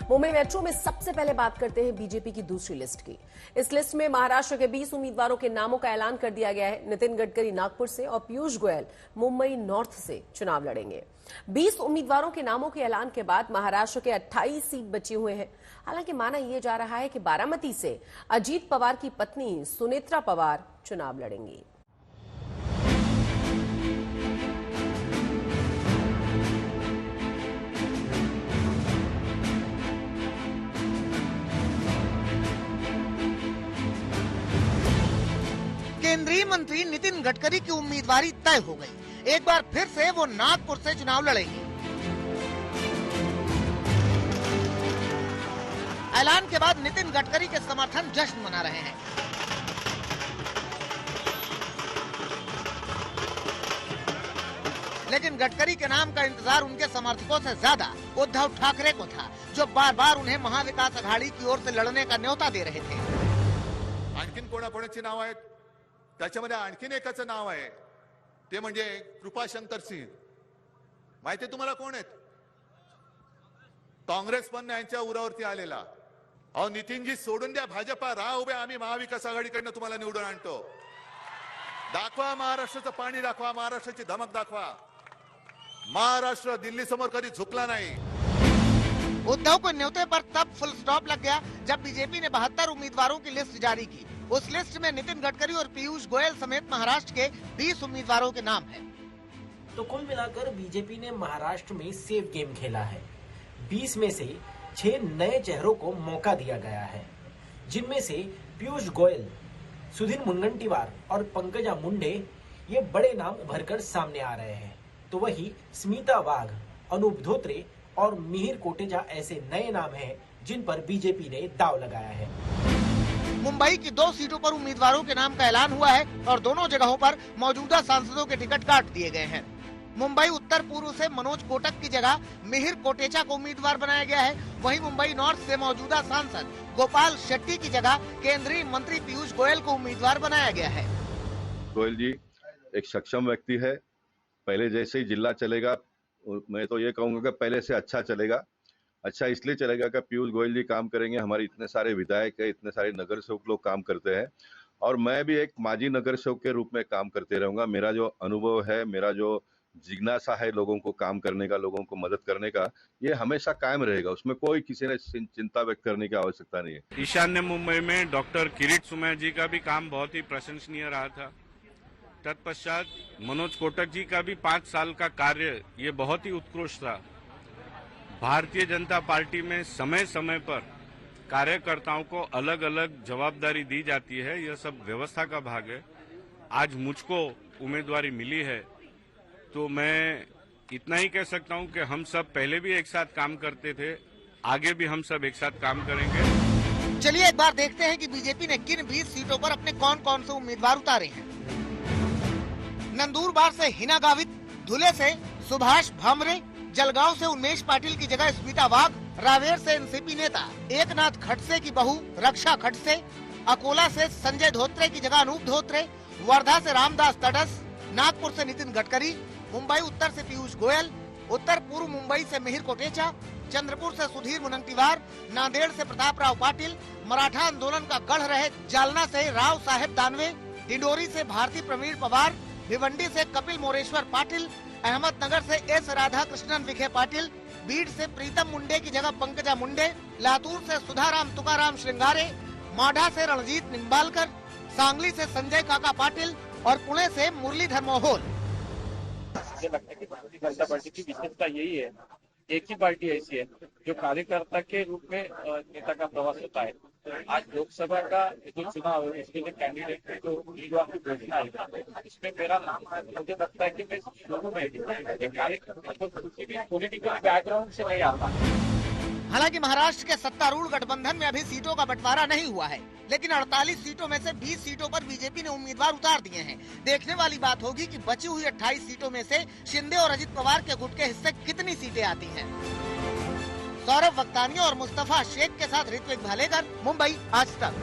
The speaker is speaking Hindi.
मुंबई मेट्रो में सबसे पहले बात करते हैं बीजेपी की दूसरी लिस्ट की। इस लिस्ट में महाराष्ट्र के 20 उम्मीदवारों के नामों का ऐलान कर दिया गया है। नितिन गडकरी नागपुर से और पीयूष गोयल मुंबई नॉर्थ से चुनाव लड़ेंगे। 20 उम्मीदवारों के नामों के ऐलान के बाद महाराष्ट्र के 28 सीट बचे हुए हैं। हालांकि माना यह जा रहा है कि बारामती से अजीत पवार की पत्नी सुनेत्रा पवार चुनाव लड़ेंगी। केंद्रीय मंत्री नितिन गडकरी की उम्मीदवारी तय हो गई। एक बार फिर से वो नागपुर से चुनाव लड़ेंगे। ऐलान के बाद नितिन गडकरी के समर्थन जश्न मना रहे हैं। लेकिन गडकरी के नाम का इंतजार उनके समर्थकों से ज्यादा उद्धव ठाकरे को था, जो बार बार उन्हें महाविकास आघाड़ी की ओर से लड़ने का न्योता दे रहे थे। आणखीन कोणाकोणाची नाव आहेत? त्याच्यामध्ये आणखीन एकाचं नाव आहे, ते म्हणजे कृपाशंकर सिंह। माहिती तुम्हाला कोण आहेत? काँग्रेस पण यांच्या उरावरती आलेला। अहो नितीनजी सोडून द्या भाजपा, राहा उभे, आम्ही महाविकास आघाडीकडनं तुम्हाला निवडून आणतो। दाखवा महाराष्ट्राचं पाणी, दाखवा महाराष्ट्राची धमक, दाखवा। महाराष्ट्र दिल्ली समोर कधी झुकला नाही। उद्धव को न्योते पर तब फुल स्टॉप लग गया जब बीजेपी ने 72 उम्मीदवारों की लिस्ट जारी की। उस लिस्ट में नितिन गडकरी और पीयूष गोयल समेत महाराष्ट्र के 20 उम्मीदवारों के नाम हैं। तो कुल मिलाकर बीजेपी ने महाराष्ट्र में सेफ गेम खेला है। 20 में से 6 नए चेहरों को मौका दिया गया है, जिनमें से पीयूष गोयल, सुधीर मुनगंटीवार और पंकजा मुंडे ये बड़े नाम उभरकर सामने आ रहे हैं। तो वही स्मिता वाघ, अनूप धोत्रे और मिहिर कोटेचा ऐसे नए नाम हैं जिन पर बीजेपी ने दांव लगाया है। मुंबई की 2 सीटों पर उम्मीदवारों के नाम का ऐलान हुआ है और दोनों जगहों पर मौजूदा सांसदों के टिकट काट दिए गए हैं। मुंबई उत्तर पूर्व से मनोज कोटक की जगह मिहिर कोटेचा को उम्मीदवार बनाया गया है। वहीं मुंबई नॉर्थ से मौजूदा सांसद गोपाल शेट्टी की जगह केंद्रीय मंत्री पीयूष गोयल को उम्मीदवार बनाया गया है। गोयल जी एक सक्षम व्यक्ति है। पहले जैसे ही जिला चलेगा, मैं तो ये कहूंगा कि पहले से अच्छा चलेगा। अच्छा इसलिए चलेगा कि पीयूष गोयल जी काम करेंगे। हमारे इतने सारे विधायक है, इतने सारे नगर सेवक लोग काम करते हैं और मैं भी एक माजी नगर सेवक के रूप में काम करते रहूंगा। मेरा जो अनुभव है, मेरा जो जिज्ञासा है लोगों को काम करने का, लोगों को मदद करने का, ये हमेशा कायम रहेगा। उसमें कोई किसी ने चिंता व्यक्त करने की आवश्यकता नहीं है। ईशान्य मुंबई में डॉक्टर किरीट सुमैया जी का भी काम बहुत ही प्रशंसनीय रहा था। तत्पश्चात मनोज कोटक जी का भी 5 साल का कार्य ये बहुत ही उत्कृष्ट था। भारतीय जनता पार्टी में समय समय पर कार्यकर्ताओं को अलग अलग जवाबदारी दी जाती है, यह सब व्यवस्था का भाग है। आज मुझको उम्मीदवारी मिली है तो मैं इतना ही कह सकता हूं कि हम सब पहले भी एक साथ काम करते थे, आगे भी हम सब एक साथ काम करेंगे। चलिए एक बार देखते हैं कि बीजेपी ने किन 20 सीटों पर अपने कौन कौन से उम्मीदवार उतारे हैं। नंदुरबार से हिना गावित, धुले से सुभाष भामरे, जलगांव से उमेश पाटिल की जगह स्मिता वाघ, रावेर से एनसीपी नेता एकनाथ खड़से की बहू रक्षा खड़से, अकोला से संजय धोत्रे की जगह अनूप धोत्रे, वर्धा से रामदास तटस, नागपुर से नितिन गडकरी, मुंबई उत्तर से पीयूष गोयल, उत्तर पूर्व मुंबई से मिहिर कोटेचा, चंद्रपुर से सुधीर मुनगंटीवार, नांदेड़ से प्रताप राव पाटिल, मराठा आंदोलन का गढ़ रहे जालना से राव साहेब दानवे, डिंडोरी से भारती प्रवीण पवार, भिवंडी से कपिल मोरेश्वर पाटिल, अहमदनगर से एस राधा कृष्णन विखे पाटिल, बीड से प्रीतम मुंडे की जगह पंकजा मुंडे, लातूर से सुधाराम तुकाराम श्रृंगारे, माढ़ा से रणजीत निम्बालकर, सांगली से संजय काका पाटिल और पुणे से मुरलीधर मोहोल। मुझे लगता है कि भारतीय जनता पार्टी की विशेषता यही है, एक ही पार्टी ऐसी है जो कार्यकर्ता के रूप में नेता का प्रवास होता है। आज लोकसभा का जो चुनाव है उसके लिए कैंडिडेट की जो उम्मीदवार की घोषणा है, इसमें मेरा नाम है। मुझे लगता है कि मैं शुरू में कार्यकर्ता पॉलिटिकल बैकग्राउंड से नहीं आता। हालांकि महाराष्ट्र के सत्तारूढ़ गठबंधन में अभी सीटों का बंटवारा नहीं हुआ है, लेकिन 48 सीटों में से 20 सीटों पर बीजेपी ने उम्मीदवार उतार दिए हैं। देखने वाली बात होगी कि बची हुई 28 सीटों में से शिंदे और अजित पवार के गुट के हिस्से कितनी सीटें आती हैं। सौरभ वक्तानी और मुस्तफा शेख के साथ ऋत्विक भालेकर, मुंबई आज तक।